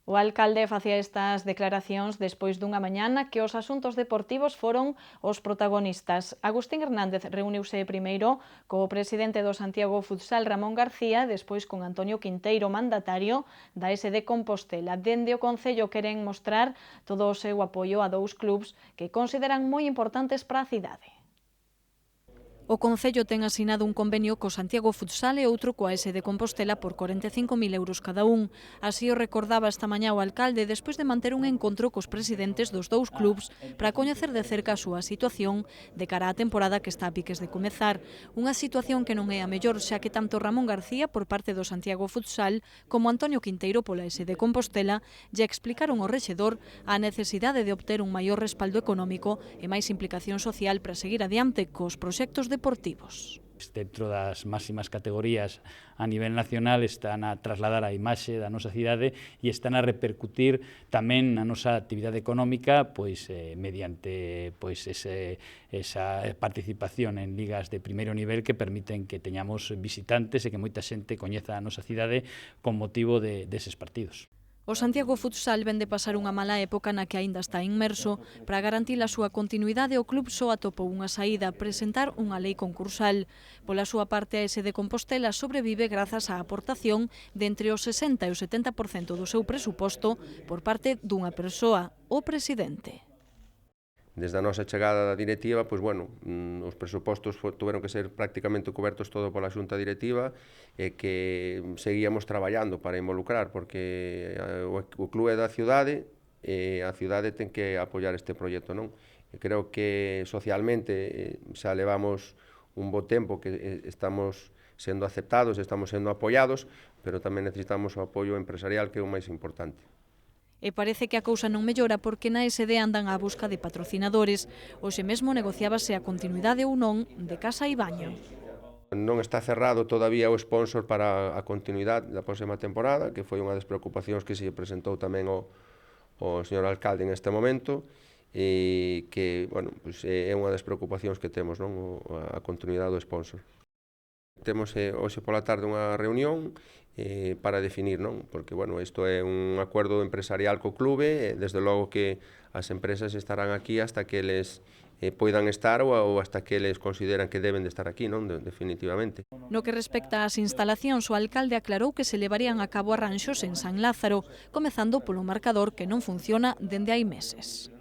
O alcalde facía estas declaracións despois dunha mañá na que os asuntos deportivos foron os protagonistas. Agustín Hernández reuniuse primeiro co presidente do Santiago Futsal, Ramón García, despois con Antonio Quinteiro, mandatario da SD Compostela. Dende o Concello queren mostrar todo o seu apoio a dous clubs que consideran moi importantes para a cidade. O Concello ten asinado un convenio co Santiago Futsal e outro coa SD Compostela por 45.000 euros cada un. Así o recordaba esta mañá o alcalde despois de manter un encontro cos presidentes dos dous clubs para coñecer de cerca a súa situación de cara á temporada que está a piques de comezar. Unha situación que non é a mellor, xa que tanto Ramón García por parte do Santiago Futsal como Antonio Quinteiro pola SD Compostela lle explicaron ao rexedor a necesidade de obter un maior respaldo económico e máis implicación social para seguir adiante cos proxectos deportivos. Dentro das máximas categorías a nivel nacional están a trasladar a imaxe da nosa cidade e están a repercutir tamén na nosa actividade económica mediante esa participación en ligas de primeiro nivel que permiten que teñamos visitantes e que moita xente coñeza a nosa cidade con motivo deses partidos. O Santiago Futsal ven de pasar unha mala época na que aínda está inmerso. Para garantir a súa continuidade, o club só atopou unha saída, presentar unha lei concursal. Pola súa parte, a SD Compostela sobrevive grazas á aportación de entre o 60 e o 70% do seu presuposto por parte dunha persoa, o presidente. Desde a nosa chegada da directiva, os presupostos tuveron que ser prácticamente cobertos todo pola xunta directiva e que seguíamos traballando para involucrar, porque o club é da cidade e a cidade ten que apoiar este proxecto, non? E creo que socialmente xa levamos un bo tempo que estamos sendo aceptados, estamos sendo apoiados, pero tamén necesitamos o apoio empresarial, que é o máis importante. E parece que a cousa non mellora porque na SD andan á busca de patrocinadores. Hoxe mesmo negociábase a continuidade ou non de Casa e Baño. Non está cerrado todavía o sponsor para a continuidade da próxima temporada, que foi unha das preocupacións que se presentou tamén o señor alcalde en este momento, e que é unha das preocupacións que temos, non? A continuidade do sponsor. Temos hoxe pola tarde unha reunión para definir, non? Porque, isto é un acordo empresarial co clube, desde logo que as empresas estarán aquí hasta que eles poidan estar ou hasta que eles consideran que deben de estar aquí, non? Definitivamente. No que respecta ás instalacións, o alcalde aclarou que se levarían a cabo arranxos en San Lázaro, comezando polo marcador que non funciona dende hai meses.